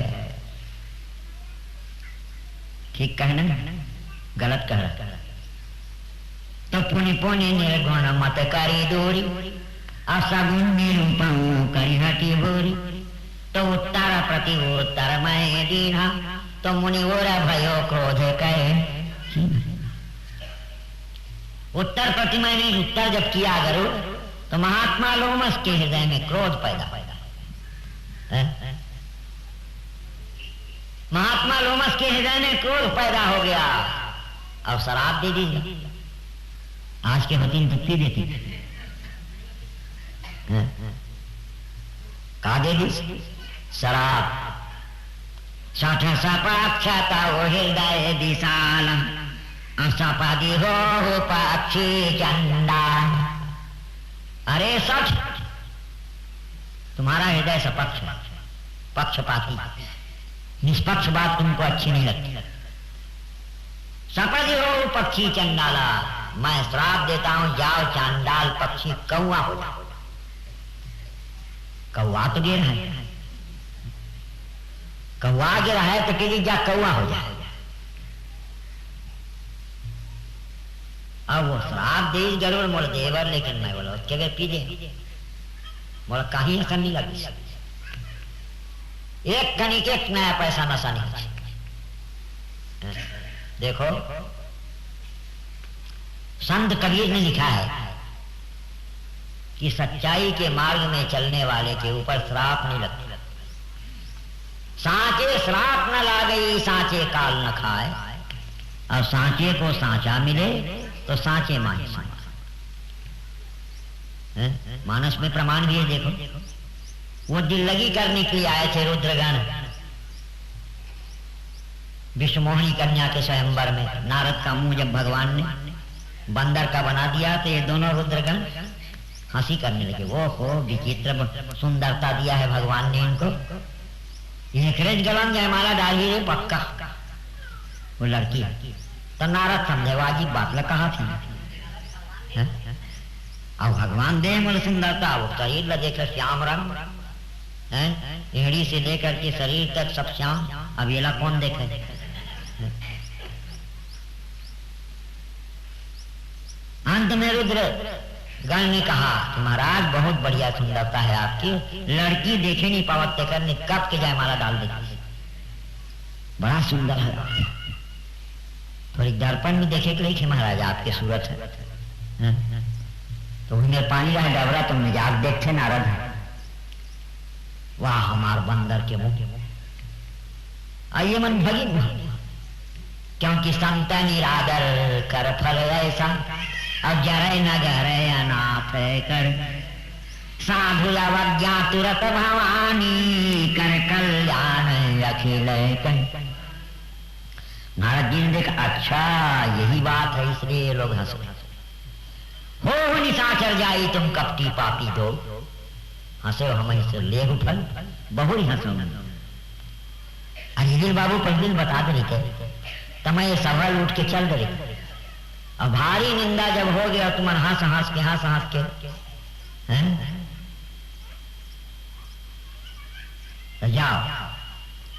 S1: ठीक कहना, गलत कह रहा। तो पुनि पुनि निर्गुण मत करी दूरी, असगुण निरूपण करी हटी बोरी। तो उत्तर प्रति उत्तर मैं दीना, तो मुनि और भयो क्रोध कहे। उत्तर प्रति मैंने उत्तर जब किया करो, तो महात्मा लोमस के हृदय में क्रोध पैदा होगा। महात्मा लोमस के हृदय में क्रोध पैदा हो गया। अब शराब दे दीजिए, आज के हतीन तृप्ति देती का दे दी शराब। सठ सपाक्षता हो हृदय विशाल, सपादी हो पक्षी चंडा। अरे सठ, तुम्हारा हृदय सपक्ष, पक्षपाती, निष्पक्ष बात तुमको अच्छी नहीं लगती। सपदी हो पक्षी चंडाला, मैं श्राप देता हूं, जाओ चांडाल पक्षी कौआ हो जाओ। कौआ तो गिर है, कौआ गिरा है तो कि जा कौआ हो जाए। अब वो श्राप दे जरूर मोल देवर, लेकिन मैं बोला उसके वे पी दे, बोला कहीं ऐसा नहीं लगी। एक कनिक एक नया पैसा नशा नहीं। देखो संत कबीर ने लिखा है कि सच्चाई के मार्ग में चलने वाले के ऊपर श्राप नहीं लगता। सांचे श्राप न लागई, सांचे काल न खाए। और सांचे को सांचा मिले तो सांचे मानस। मानस में प्रमाण भी है। देखो वो दिल लगी करने के लिए आए थे रुद्रगण, विश्वमोहिनी कन्या के स्वयंवर में। नारद का मुंह जब भगवान ने बंदर का बना दिया तो ये दोनों रुद्रगण हंसी करने लगे। वो हो विचित्र सुंदरता दिया है भगवान ने इनको, एक गलन जयमाला डाली रे पक्का वो लड़की। तो नारद समझे वाजिब बात ल कहा थी। अब भगवान दे मोल सुंदरता, वो शरीर ल देखकर श्याम रंग, एड़ी से लेकर के शरीर तक सब श्याम। अब ये ला कौन देखे? अंत में रुद्र गण ने कहा कि महाराज बहुत बढ़िया सुंदरता है आपकी, लड़की देखे नहीं पावत करने कब के जयमाला डाल देती, बड़ा सुंदर है। थोड़ी दर्पण में देखे के लिए महाराज आपके सूरत है। तो उन्हें पानी रहा डबरा, तुमने जाग देखते नारद वाह हमार बंदर के मुख आइए मन भगी, क्योंकि संत निरादर कर फल ऐसा, अब जरे न गरे अनाथ कर, साधु अवज्ञा तुरत भवानी, कर कल्याण अखिल कर। नारद जी ने देखा अच्छा यही बात है, इसलिए लोग हंस हो निशाचर जाई तुम कपटी पापी दो, हंसे हम से ले फल बहुरी हंसो। अनिल बाबू पहले बता दे रहे तमें सवाल उठ के चल रहे, अब भारी निंदा जब हो गया तुम हंस हंस के जाओ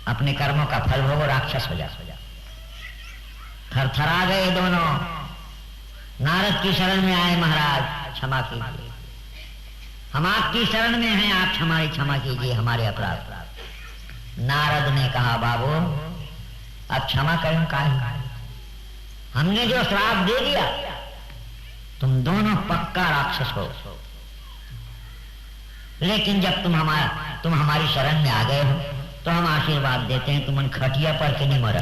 S1: अपने कर्मों का फल भोगो, राक्षस हो जाओ। थरथरा गए दोनों, नारद की शरण में आए, महाराज क्षमा कीजिए, हम आपकी शरण में हैं, आप क्षमा कीजिए हमारे अपराध। नारद ने कहा बाबू अब क्षमा करें काहे, हमने जो श्राप दे दिया तुम दोनों पक्का राक्षस हो, लेकिन जब तुम हमारी शरण में आ गए हो तो हम आशीर्वाद देते हैं, तुम खटिया पर के नहीं मरा,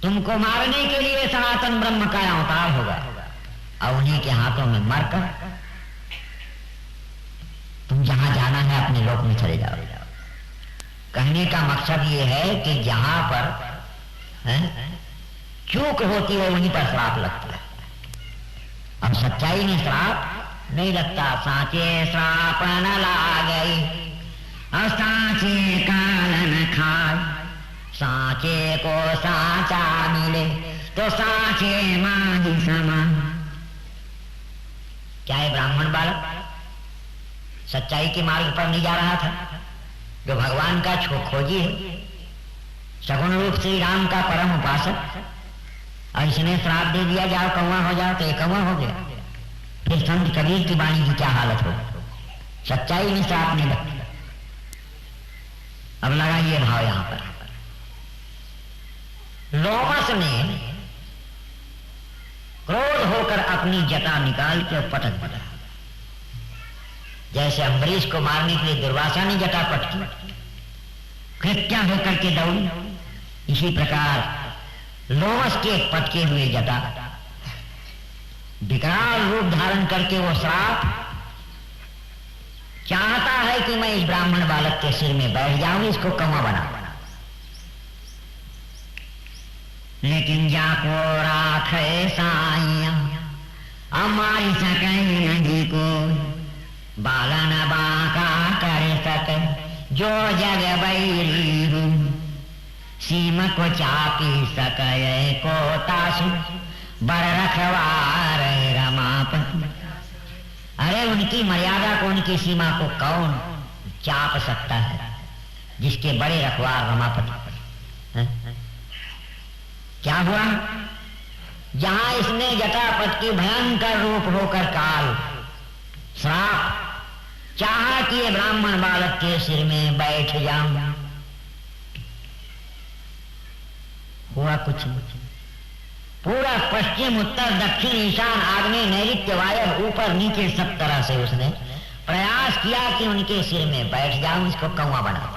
S1: तुमको मारने के लिए सनातन ब्रह्म का अवतार होगा और उन्हीं के हाथों में मरकर तुम जहां जाना है अपने लोक में चले जाओ। कहने का मकसद ये है कि जहां पर चूक होती है वहीं पर श्राप लगता है, अब सच्चाई में श्राप नहीं लगता। साचे श्राप न लागई और साचे काल न खाए, साचे को साचा मिले तो साचे माही समान। क्या है ब्राह्मण बालक सच्चाई के मार्ग पर नहीं जा रहा था, जो भगवान का खोजी है, सगुण रूप श्री राम का परम उपासक, और इसने श्राप दे दिया जाओ कौवा हो जाओ, तो एक कौवा हो गया। फिर संत कबीर की वाणी की क्या हालत हो, सच्चाई में श्राप नहीं लगती। अब लगाइए भाव यहां पर, लोमस ने क्रोध होकर अपनी जटा निकाल के पटक दिया, जैसे अम्बरीश को मारने के लिए दुर्वासा ने जटा पटकी, कृत्या होकर के दौड़ी, इसी प्रकार लोमस के पटके हुए जटा विकराल रूप धारण करके वो श्राप चाहता है कि मैं इस ब्राह्मण बालक के सिर में बैठ जाऊं, इसको कौवा बना, लेकिन जाको राखे साइया हमारी सके नहीं को, बालन बाका कर सके जो जग बैरी हूं, सीम को चापी सके को तासु बर रखवार रमापति। अरे उनकी मर्यादा को, उनकी सीमा को कौन चाप सकता है, जिसके बड़े रखवार रमापति। क्या हुआ, जहां इसने जटापट की भयंकर रूप होकर काल श्राप चाहा कि ये ब्राह्मण बालक के सिर में बैठ जाऊं, हुआ कुछ नहीं। पूरा पश्चिम उत्तर दक्षिण ईशान आग्नेय नैऋत्य वायव्य ऊपर नीचे सब तरह से उसने प्रयास किया कि उनके सिर में बैठ जाऊं, इसको कौवा बना।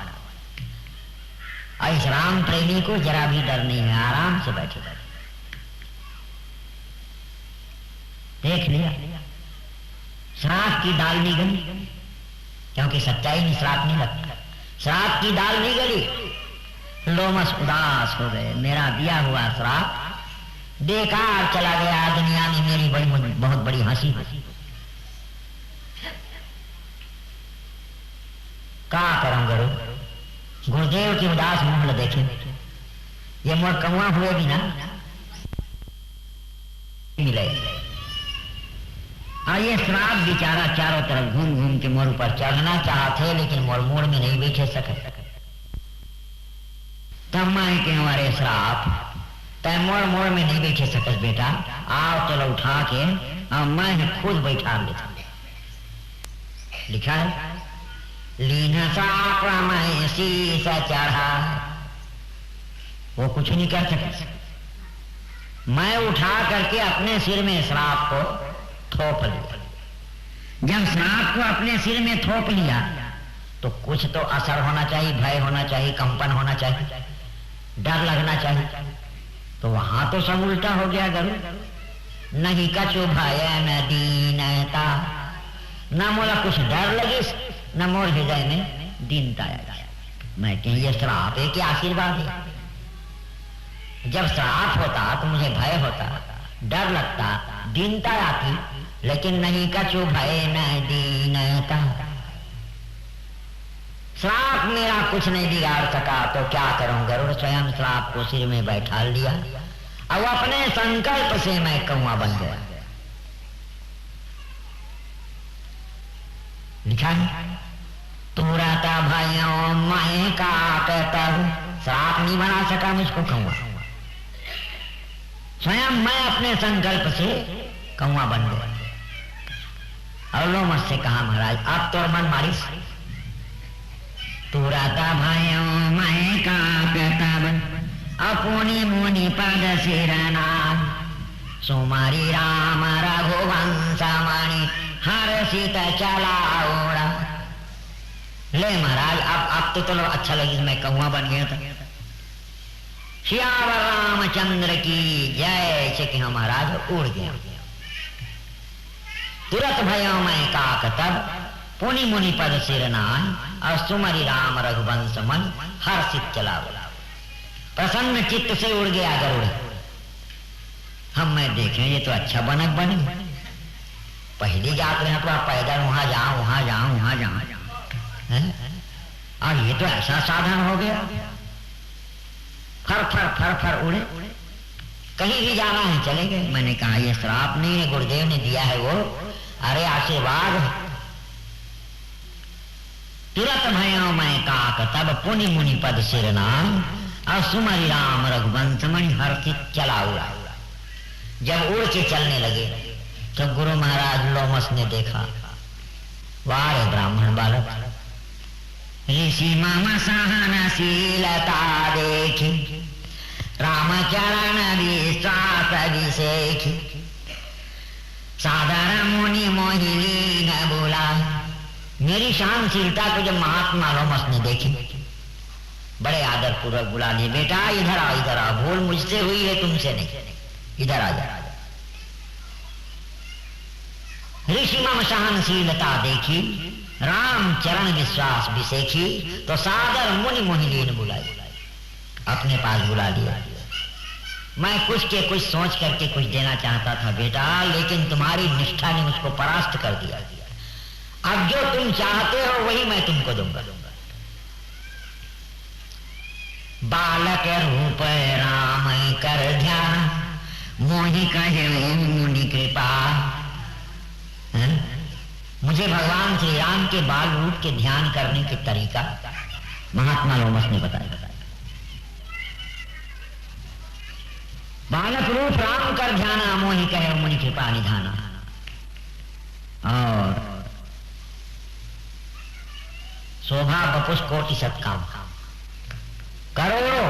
S1: इस राम प्रेमी को जरा भी डर नहीं है, आराम से बैठे बैठे देख लिया, श्राप की दाल नहीं गली, क्योंकि सच्चाई में श्राप नहीं लगता, श्राप की दाल नहीं गली। लोमस उदास हो गए, मेरा दिया हुआ श्राप बेकार चला गया, दुनिया में मेरी बहुत बड़ी हंसी हुई, क्या करूं गुरु, गुरुदेव की उदास मुंह देखे, ये मोर कौवा हुए भी ना मिले, और ये श्राप बेचारा चारों तरफ घूम घूम के मोर पर चढ़ना चाहते, लेकिन मोर मोड़ में नहीं बैठे सके। तब मैं के हमारे श्राप तय मोड़ मोड़ में नहीं बैठे सकस बेटा, आओ चलो उठा के और मैं खुद बैठा लेता। लिखा है लीन साप मैं शीश चढ़ा, वो कुछ नहीं कर सके, मैं उठा करके अपने सिर में श्राप को थोप लिया। जब श्राप को अपने सिर में थोप लिया तो कुछ तो असर होना चाहिए, भय होना चाहिए, कंपन होना चाहिए, डर लगना चाहिए। तो वहां तो सब उल्टा हो गया गरुड़। नहीं कछु भय न दीनता, न मोला कुछ डर लगी, न मोर हृदय में दीनता आया। मैं कह ये श्राप है कि आशीर्वाद है? जब श्राप होता तो मुझे भय होता, डर लगता, दीनता आती, लेकिन नहीं कछु भय न दीनता। श्राप मेरा कुछ नहीं बिगाड़ सका तो क्या करूं? गरुड़ स्वयं श्राप को सिर में बैठा लिया। अब अपने संकल्प से मैं कौवा बन गया। लिखा है तुरता भाइयों मैं का कहता हूं, श्राप नहीं बना सका मुझको कौवा। स्वयं मैं अपने संकल्प से कौवा बन गया। और लो मुझसे कहा महाराज अब तो मन मारिस। तुरता भाइयों मैं का कहता हूं, अपुनी मुनि पद सिरना, सुमारी राम रघुवंश मणि हर्षित चला उड़ा। ले महाराज अब तो चलो अच्छा लगी, मैं कौवा बन गया था। श्यावर रामचंद्र की जय से कि महाराज उड़ गया। तुरंत भयो मैं काक तब, पुनि मुनि पद सिरनाय, और सुमरी राम रघुवंश मन हर्षित चला उड़ा। प्रसन्न चित्त से उड़ गया गरुड़। हम मैं देखें ये तो अच्छा बनक बने। पहली जात रहे तो आप पैदल वहां जाओ वहां जाओ वहां जाओ, और ये तो ऐसा साधन हो गया, फर फर फर फर उड़े, कहीं भी जाना है चले गए। मैंने कहा ये श्राप नहीं है, गुरुदेव ने दिया है वो, अरे आशीर्वाद है। तुरंत भयो मैं काक तब, पुनि मुनि पद सिरनाम, और सुमरि राम रघुवंश मणि हर्षित चला उड़ा। जब उड़ के चलने लगे तो गुरु महाराज लोमस ने देखा, वाह रे ब्राह्मण बालक, ऋषि मामा सहनशीलता देखी, रामचरण विश्वास विशेखी, साधारण मुनि मोहिनी न बोला। मेरी शांतशीलता को जब महात्मा लोमस ने देखी, बड़े आदर पूर्वक बुला लिए, बेटा इधर आओ इधर आओ, भूल मुझसे हुई है तुमसे नहीं, इधर आ जा। ऋषि मम सहनशीलता देखी, राम चरण विश्वास विशेखी, तो सादर मुनि मोहिनी ने बुलाई, अपने पास बुला लिया। मैं कुछ के कुछ सोच करके कुछ देना चाहता था बेटा, लेकिन तुम्हारी निष्ठा ने मुझको परास्त कर दिया। अब जो तुम चाहते हो वही मैं तुमको दूंगा। बालक रूप राम कर ध्यान, मोहि कहे मुनि कृपा। मुझे भगवान श्री राम के बाल रूप के ध्यान करने के तरीका महात्मा लोमस ने बताया। बालक रूप राम कर ध्याना, मोहि कहे मुनि कृपा निधाना। और शोभा बपुष कोटि सत्काम, करोड़ों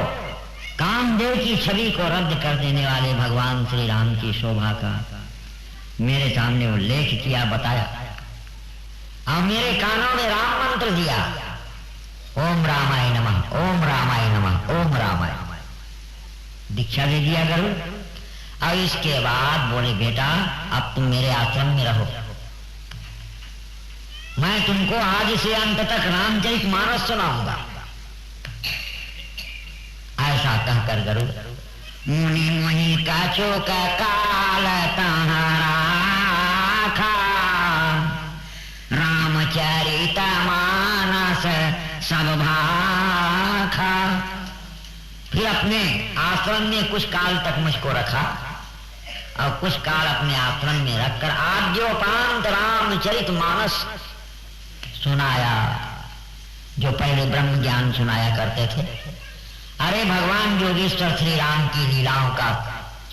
S1: कामदेव की छवि को रद्द कर देने वाले भगवान श्री राम की शोभा का मेरे सामने उल्लेख किया, बताया, और मेरे कानों में राम मंत्र दिया, ओम रामाय नमः, ओम रामाय नमः, ओम रामाय। दीक्षा दे दिया गरुड़। और इसके बाद बोले बेटा अब तुम मेरे आश्रम में रहो, मैं तुमको आज से अंत तक रामचरित मानस सुनाऊंगा। ऐसा कहकर गरुड़ मुनि मुनि का चोक काल तहारा खा, रामचरित मानस सब भाखा। फिर अपने आश्रम में कुछ काल तक मुझको रखा, और कुछ काल अपने आश्रम में रखकर आद्योपांत रामचरित मानस सुनाया, जो पहले ब्रह्म ज्ञान सुनाया करते थे। अरे भगवान योगेश्वर श्री राम की लीलाओं का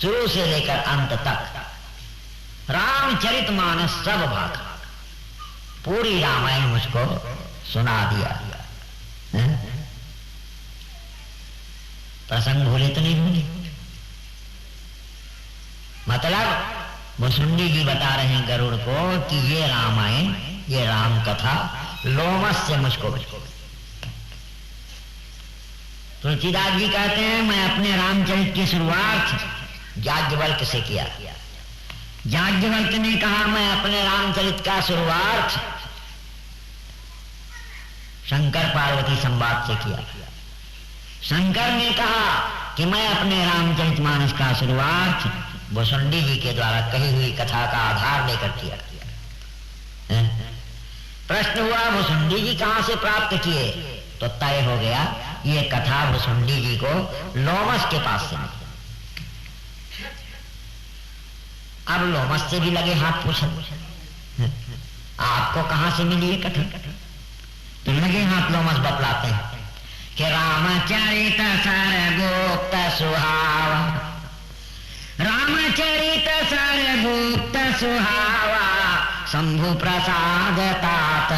S1: शुरू से लेकर अंत तक रामचरित मानस सब भाग, पूरी रामायण मुझको सुना दिया। प्रसंग भूले तो नहीं भूले। मतलब भुसुंडी जी बता रहे हैं गरुड़ को कि ये रामायण, ये राम कथा लोमस से मुझको बचाओ। तुलसीदास जी कहते हैं मैं अपने रामचरित की शुरुआत याज्ञवल्क्य से किया। याज्ञवल्क्य ने कहा मैं अपने रामचरित का शुरुआत शंकर पार्वती संवाद से किया। शंकर ने कहा कि मैं अपने रामचरितमानस का शुरुआत भुसुंडी जी के द्वारा कही हुई कथा का आधार लेकर किया। प्रश्न हुआ भुसुंडी जी कहां से प्राप्त किए, तो तय हो गया ये कथा भुसुंडी जी को लोमस के पास से मिली। अब लोमस से भी लगे हाथ पूछे आपको कहां से मिली ये कथा, तो लगे हाथ लोमस बतलाते हैं कि रामचरित सरगुप्त सुहावा, रामचरित सरगुप्त सुहावा, शंभु प्रसाद तात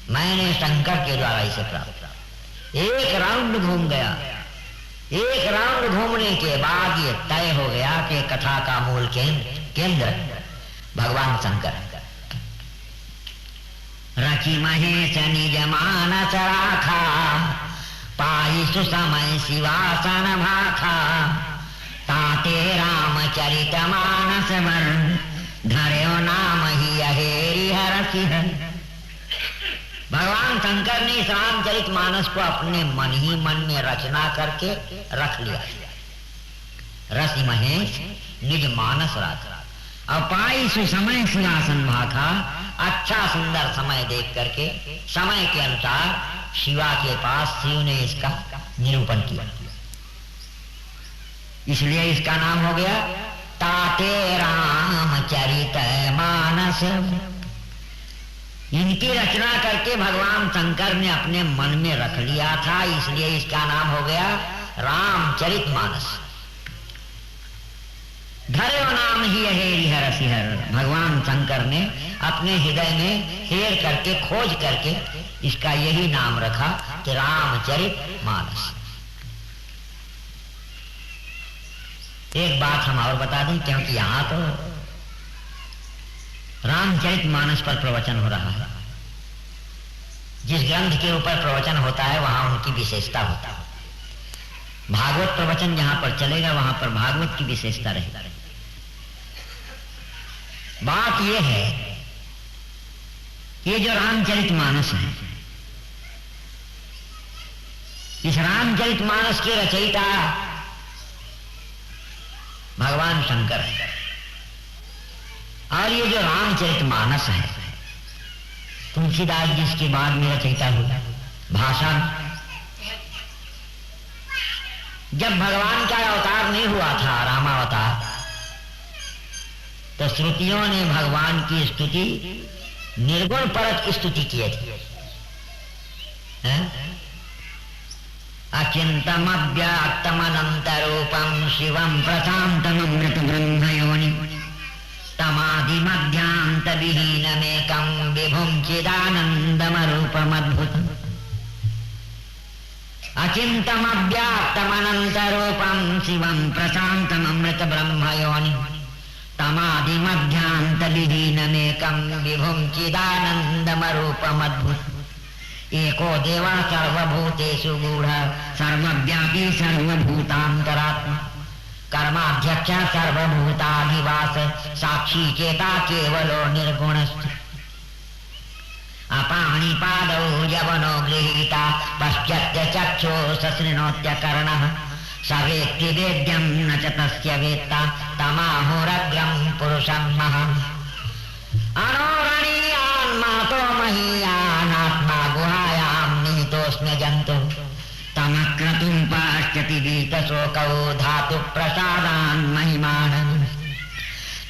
S1: मैंने शंकर के द्वारा इसे प्राप्त। एक राउंड घूम गया, एक राउंड घूमने के बाद ये तय हो गया कि कथा का मूल केंद्र भगवान शंकर। रचि महेश निज मानस राखा, पाई सुसमय शिवासन भाखा, ताते रामचरित मानस वर, धर्यो नाम ही अहेरि हरसिह। भगवान शंकर ने इस रामचरित मानस को अपने मन ही मन में रचना करके रख लिया। रसि महेश निज मानस राखा, अपाई सुसमय शिवासन भाखा, अच्छा सुंदर समय देख करके समय के अनुसार शिवा के पास शिव ने इसका निरूपण किया, इसलिए इसका नाम हो गया ताते रामचरित मानस। इनकी रचना करके भगवान शंकर ने अपने मन में रख लिया था, इसलिए इसका नाम हो गया रामचरित मानस। धर्यो नाम ही हेरि हरसिहर, भगवान शंकर ने अपने हृदय में हेर करके खोज करके इसका यही नाम रखा कि रामचरित मानस। एक बात हम और बता दें, क्योंकि यहां तो रामचरित मानस पर प्रवचन हो रहा है। जिस ग्रंथ के ऊपर प्रवचन होता है वहां उनकी विशेषता होता है। भागवत प्रवचन जहां पर चलेगा वहां पर भागवत की विशेषता रहेगी। बात यह है ये जो रामचरित मानस है, इस रामचरित मानस के रचयिता भगवान शंकर है, और ये जो रामचरित मानस है तुलसीदास जी इसके बाद में रचयिता हुआ। भाषा जब भगवान का अवतार नहीं हुआ था रामावतार, तो श्रुतियों ने भगवान की स्तुति निर्गुण परक स्तुति की थी। अचिंतमव्याक्तमनंतरूपम शिवम प्रशांतममृत ब्रह्मयोनि, तमादि मध्यांत विहीनमेकं विभुं चिदानंदमरूपमद्भुतम्। अचिंतमव्याक्तमनंतरूपम शिवम प्रशांतममृत ब्रह्मयोनि, तमादि मध्यांत विहीनमेकं विभुं चिदानंदमरूपमद्भुतम्। एको देवा सर्वभूतेषु गूढ़ः सर्वव्यापी सर्वभूतांतरात्मा, कर्माध्यक्ष सर्वभूताधिवास, साक्षी चेता केवलो निर्गुणस्थ। अपाणिपादौ यवनो गृहीता, पश्यत्य चक्षुः सशृणोत्य कर्णः, स वेत्ति वेद्यं न च तस्य वेत्ता, तमाहुरग्रं पुरुषं महम्। अनोरणीयान् महतो महीयानात्मा गुहायां निहितोऽस्म्य जन्तुः, तमक्रतुं पाश्यति वीतशोकौ धातु प्रसादान् महिमानम्।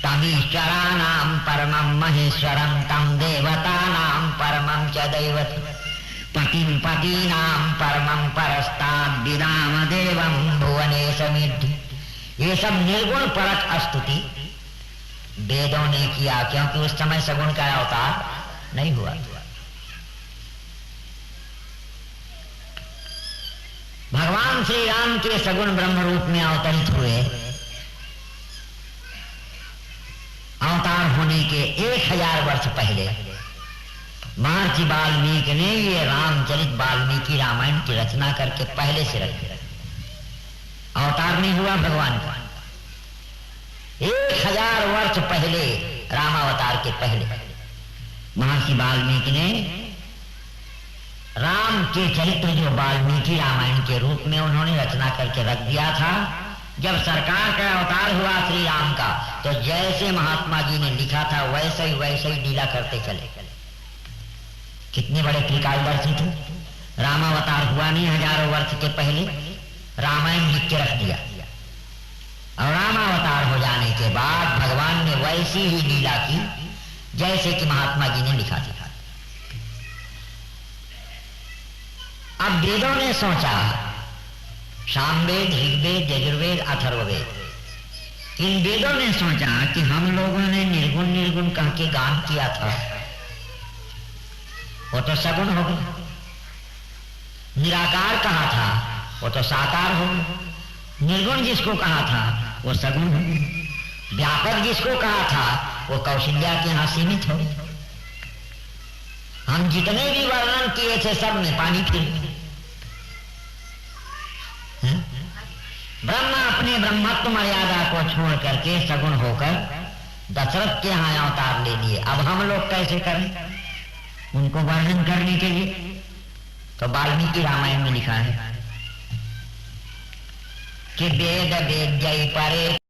S1: तमीश्वराणां परमं महेश्वरं तं देवतानां परमं च दैवतम्, पतिं पतीनां परमं परस्ताद् विदामदेवं भुवनेशमिद्धि। ये सब निर्गुण परक स्तुति वेदों ने किया, क्योंकि उस समय सगुण का अवतार नहीं हुआ। भगवान श्री राम के सगुण ब्रह्म रूप में अवतरित हुए। अवतार होने के 1000 वर्ष पहले महर्षि वाल्मीकि ने ये रामचरित वाल्मीकि रामायण की रचना करके पहले से रख दिया। अवतार नहीं हुआ भगवान का, 1000 वर्ष पहले, रामावतार के पहले महर्षि वाल्मीकि ने राम के चरित्र जो वाल्मीकि रामायण के रूप में उन्होंने रचना करके रख दिया था। जब सरकार का अवतार हुआ श्री राम का, तो जैसे महात्मा जी ने लिखा था वैसे ही लीला करते चले। कितने बड़े त्रिकालदर्शी थे। रामावतार हुआ नहीं, हजारों वर्ष के पहले रामायण लिख के रख दिया, और रामावतार हो जाने के बाद भगवान ने वैसी ही लीला की जैसे कि महात्मा जी ने लिखा था। अब वेदों ने सोचा, सामवेद, ऋग्वेद, यजुर्वेद, अथर्ववेद, इन वेदों ने सोचा कि हम लोगों ने निर्गुण निर्गुण कह के गान किया था, वो तो सगुण हो गया। निराकार कहा था, वो तो साकार हो गया। निर्गुण जिसको कहा था वो सगुण हो गया। व्यापक जिसको कहा था वो कौशल्या के यहां सीमित हो गया। हम जितने भी वर्णन किए थे सब में पानी फिर गया। ब्रह्मा अपने ब्रह्मत्व मर्यादा को छोड़ करके सगुण होकर दशरथ के यहां अवतार ले लिए। अब हम लोग कैसे करें उनको वर्णन करने के लिए? तो वाल्मीकि रामायण में लिखा है कि वेद वेद्यै परे